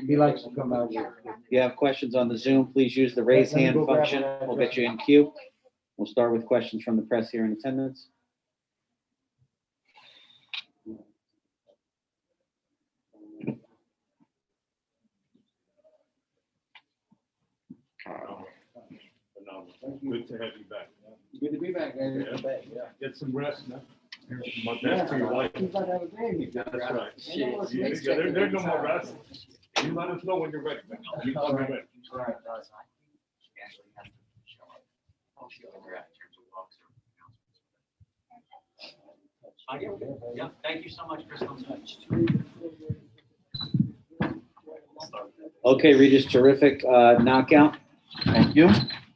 He likes to come out here. If you have questions on the Zoom, please use the raise hand function. We'll get you in queue. We'll start with questions from the press here in attendance. Good to have you back. Good to be back, man. Yeah. Get some rest now. My best to your wife. That's right. There's no more rest. You let us know when you're ready, man. You come ready. Right. Yeah, thank you so much, Chris. Okay, Regis, terrific knockout. Thank you.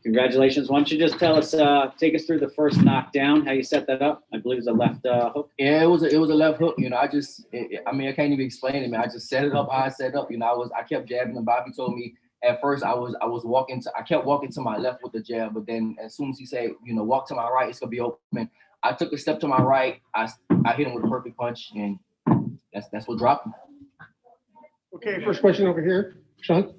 Congratulations. Why don't you just tell us, take us through the first knockdown, how you set that up? I believe it's a left hook. Yeah, it was a left hook. You know, I can't even explain it, man. I just set it up how I set it up. You know, I kept jabbing, and Bobby told me at first I kept walking to my left with the jab, but then as soon as he said, you know, walk to my right, it's gonna be open. I took a step to my right. I hit him with a perfect punch, and that's what dropped him. Okay, first question over here, Sean.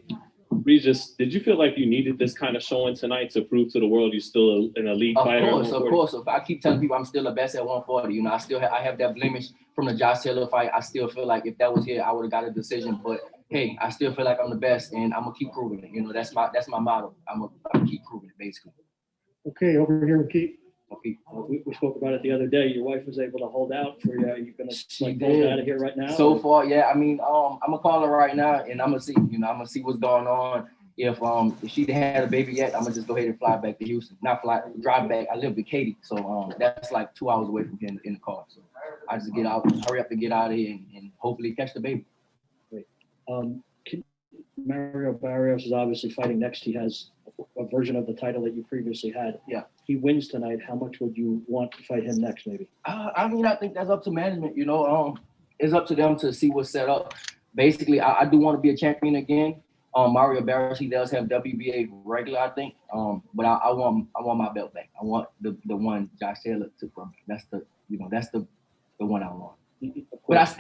Regis, did you feel like you needed this kind of showing tonight to prove to the world you're still an elite fighter? Of course. So I keep telling people I'm still the best at 140. You know, I have that blemish from the Josh Taylor fight. I still feel like if that was here, I would have got a decision. But hey, I still feel like I'm the best, and I'm gonna keep proving it. You know, that's my motto. I'm gonna keep proving it, basically. Okay, over here with Keith. Okay. We spoke about it the other day. Your wife was able to hold out for you. Are you gonna go out of here right now? So far, yeah. I mean, I'm gonna call her right now, and I'm gonna see. You know, I'm gonna see what's going on. If she didn't have a baby yet, I'm gonna just go ahead and fly back to Houston. Drive back. I live with Katie, so that's like 2 hours away from here in the car. So I just hurry up to get out of here and hopefully catch the baby. Great. Mario Barrios is obviously fighting next. He has a version of the title that you previously had. Yeah. He wins tonight. How much would you want to fight him next, maybe? I mean, I think that's up to management. You know, it's up to them to see what's set up. Basically, I do want to be a champion again. Mario Barrios, he does have WBA regular, I think. But I want my belt back. I want the one Josh Taylor took from me. That's the one I want.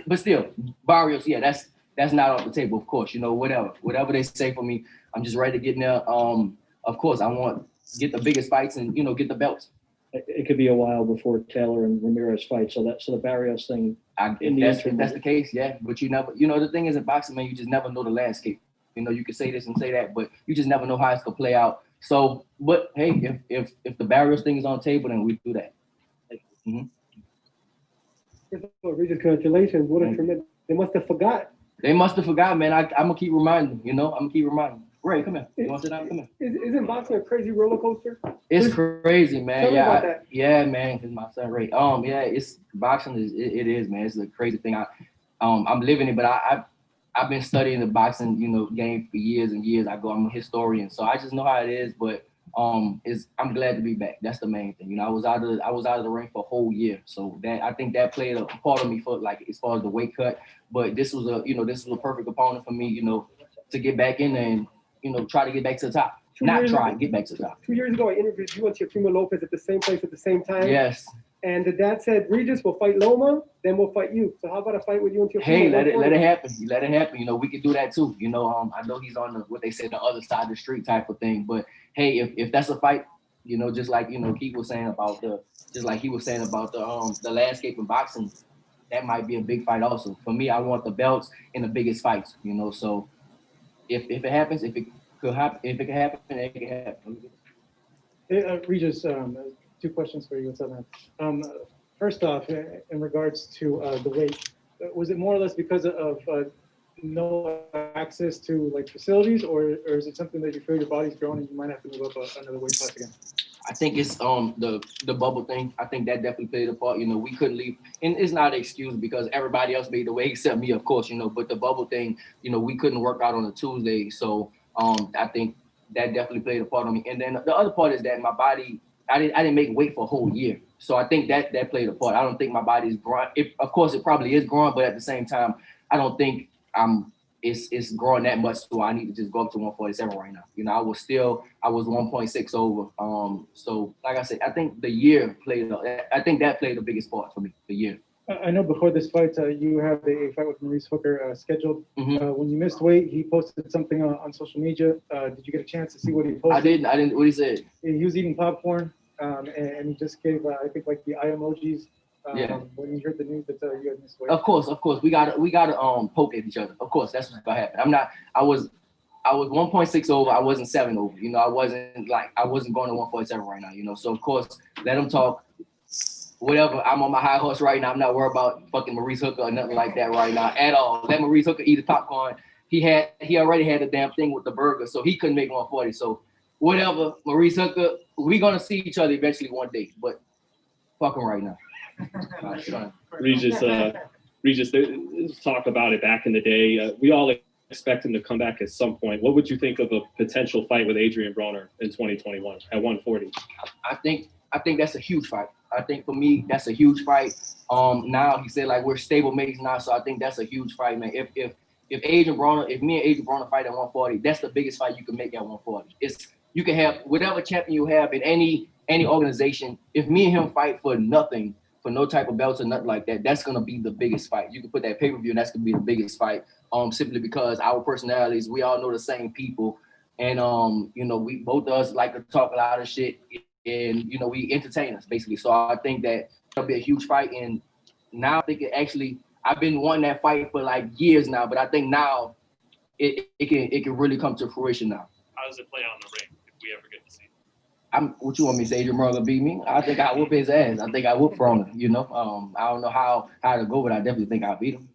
But still, Barrios, yeah, that's not off the table, of course. You know, whatever they say for me, I'm just ready to get in there. Of course, I want to get the biggest fights and, you know, get the belts. It could be a while before Taylor and Ramirez fight. So the Barrios thing. If that's the case, yeah. But you never, you know, the thing is in boxing, man, you just never know the landscape. You know, you can say this and say that, but you just never know how it's gonna play out. So, but hey, if the Barrios thing is on the table, then we do that. Mm-hmm. Regis, congratulations! What a tremendous! They must have forgot. They must have forgot, man. I'm gonna keep reminding them. You know, I'm gonna keep reminding them. Ray, come here. You want to sit down? Come here. Isn't boxing a crazy roller coaster? It's crazy, man. Tell me about that. Yeah, man. Cause my son Ray. Yeah, it's boxing. It is, man. It's a crazy thing. I'm living it, but I've been studying the boxing, you know, game for years and years. I'm a historian, so I just know how it is. But I'm glad to be back. That's the main thing. You know, I was out of the ring for a whole year, so I think that played a part of me for like as far as the weight cut. But this was a perfect opponent for me, you know, to get back in there and, you know, try to get back to the top. Get back to the top. 2 years ago, I interviewed you and Teofimo Lopez at the same place at the same time. Yes. And the dad said, Regis will fight Loma, then we'll fight you. So how about a fight with you and Teofimo? Hey, let it happen. Let it happen. You know, we could do that too. You know, I know he's on what they say the other side of the street type of thing. But hey, if that's a fight, you know, just like, you know, Keith was saying about the landscape in boxing, that might be a big fight also. For me, I want the belts in the biggest fights. You know, so if it happens, if it can happen, it can happen. Hey, Regis, 2 questions for you. What's up, man? First off, in regards to the weight, was it more or less because of no access to like facilities, or is it something that you feel your body's growing and you might have to move up another weight class again? I think it's the bubble thing. I think that definitely played a part. You know, we couldn't leave, and it's not an excuse because everybody else made the weight except me, of course. You know, but the bubble thing, you know, we couldn't work out on a Tuesday, so I think that definitely played a part on me. And then the other part is that my body, I didn't make weight for a whole year, so I think that played a part. I don't think my body's growing. Of course, it probably is growing, but at the same time, I don't think it's growing that much, so I need to just go up to 147 right now. You know, I was 1.6 over. So like I said, I think the year played. I think that played the biggest part for me. The year. I know before this fight, you have a fight with Maurice Hooker scheduled. Mhm. When you missed weight, he posted something on social media. Did you get a chance to see what he posted? I didn't. What he said? He was eating popcorn, and he just gave, I think, like the eye emojis. Yeah. When you heard the news that you had missed weight. Of course. We gotta poke at each other. Of course, that's what's gonna happen. I was 1.6 over. I wasn't 7 over. You know, I wasn't going to 147 right now. You know, so of course, let him talk. Whatever. I'm on my high horse right now. I'm not worried about fucking Maurice Hooker or nothing like that right now at all. Let Maurice Hooker eat the popcorn. He already had the damn thing with the burger, so he couldn't make 140. So whatever, Maurice Hooker, we're gonna see each other eventually one day. But fuck him right now. Regis, let's talk about it back in the day. We all expect him to come back at some point. What would you think of a potential fight with Adrian Broner in 2021 at 140? I think that's a huge fight. I think for me, that's a huge fight. Now he said like we're stable mates now, so I think that's a huge fight, man. If me and Adrian Broner fight at 140, that's the biggest fight you can make at 140. You can have whatever champion you have in any organization. If me and him fight for nothing, for no type of belts or nothing like that, that's gonna be the biggest fight. You can put that pay-per-view, and that's gonna be the biggest fight. Simply because our personalities, we all know the same people, and you know, we both of us like to talk a lot of shit. And, you know, we entertain us, basically. So I think that it'll be a huge fight. And now I think I've been wanting that fight for like years now, but I think now it can really come to fruition now. How does it play out in the ring if we ever get to see it? What you want me to say, Adrian Broner beat me? I think I whoop his ass. I think I whoop Broner, you know. I don't know how to go, but I definitely think I beat him.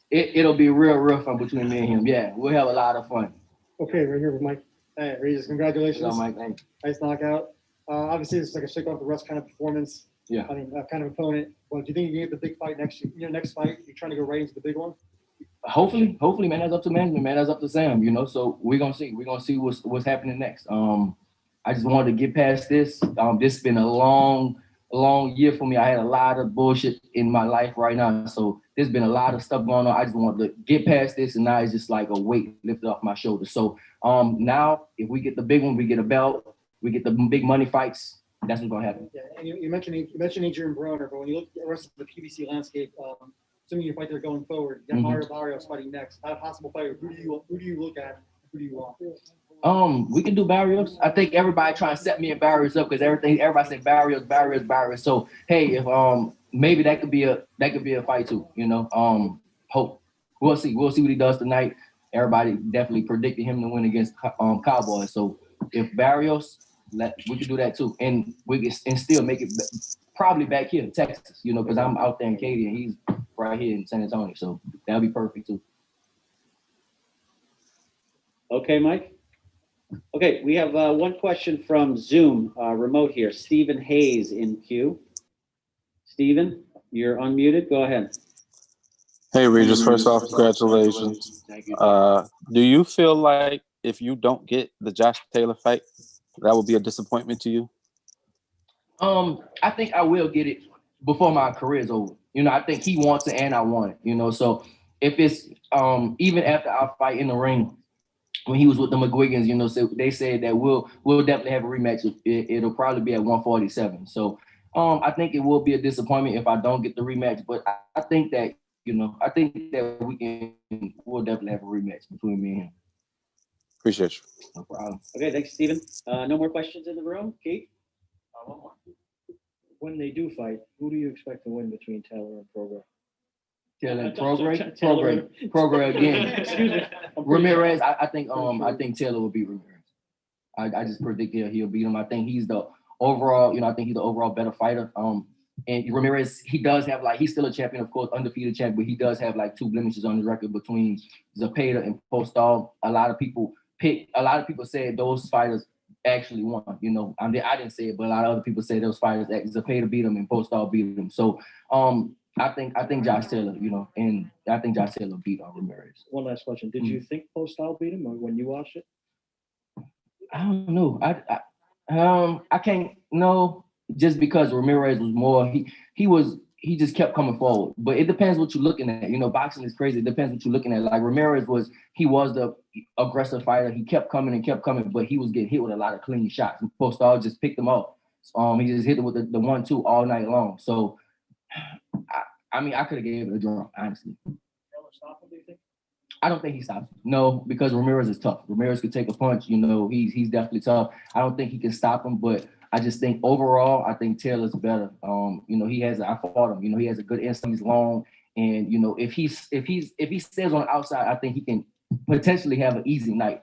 It'll be real fun between me and him. Yeah, we'll have a lot of fun. Okay, right here with Mike. Hey, Regis, congratulations. So, Mike, thank you. Nice knockout. Obviously, it's like a shake off the rust kind of performance. Yeah. I mean, kind of opponent. Well, do you think you can get the big fight next fight? You're trying to go right into the big one? Hopefully, man. That's up to management, man. That's up to Sam, you know. So we're gonna see. We're gonna see what's happening next. I just wanted to get past this. This has been a long year for me. I had a lot of bullshit in my life right now. So there's been a lot of stuff going on. I just wanted to get past this, and now it's just like a weight lifted off my shoulders. So now, if we get the big one, we get a belt, we get the big money fights. That's what's gonna happen. Yeah, and you mentioned Adrian Broner, but when you look at the rest of the PBC landscape, assuming you fight there going forward, you got Mario Barrios fighting next. Not a possible fighter. Who do you look at? Who do you want? We can do Barrios. I think everybody trying to set me and Barrios up because everybody say Barrios. So hey, if maybe that could be a fight too. You know, hope we'll see what he does tonight. Everybody definitely predicted him to win against Cowboys. So if Barrios, we can do that too, and we can still make it probably back here in Texas. You know, because I'm out there in Katy and he's right here in San Antonio. So that'll be perfect too. Okay, Mike. Okay, we have one question from Zoom, remote here. Stephen Hayes in queue. Stephen, you're unmuted. Go ahead. Hey, Regis. First off, congratulations. Thank you. Do you feel like if you don't get the Josh Taylor fight, that would be a disappointment to you? I think I will get it before my career is over. You know, I think he wants it and I want it. You know, so if it's even after our fight in the ring, when he was with the McGuigans, you know, so they said that we'll definitely have a rematch. It'll probably be at 147. So I think it will be a disappointment if I don't get the rematch. But I think that, you know, we'll definitely have a rematch between me and him. Appreciate you. No problem. Okay, thanks, Stephen. No more questions in the room? Keith? One more. When they do fight, who do you expect to win between Taylor and Prograis? Prograis again. Excuse me. Ramirez, I think Taylor will beat Ramirez. I just predict he'll beat him. I think he's the overall, you know, I think he's the overall better fighter. And Ramirez, he does have he's still a champion, of course, undefeated champion, but he does have 2 blemishes on his record between Zepeda and Postol. A lot of people said those fighters actually won. You know, I didn't say it, but a lot of other people say those fighters, Zepeda beat him and Postol beat him. So I think Josh Taylor, you know, and I think Josh Taylor beat Ramirez. One last question. Did you think Postol beat him or when you watched it? I don't know. I can't know, just because Ramirez was more, he just kept coming forward. But it depends what you're looking at. You know, boxing is crazy. It depends what you're looking at. Like Ramirez was the aggressive fighter. He kept coming, but he was getting hit with a lot of clean shots. Postol just picked him up. He just hit him with the 1-2 all night long. So I mean, I could have gave it a draw, honestly. Taylor stop him, do you think? I don't think he stops. No, because Ramirez is tough. Ramirez could take a punch. You know, he's definitely tough. I don't think he can stop him, but I just think overall, I think Taylor's better. You know, I fought him. You know, he has a good instinct. He's long, and you know, if he stays on the outside, I think he can potentially have an easy night.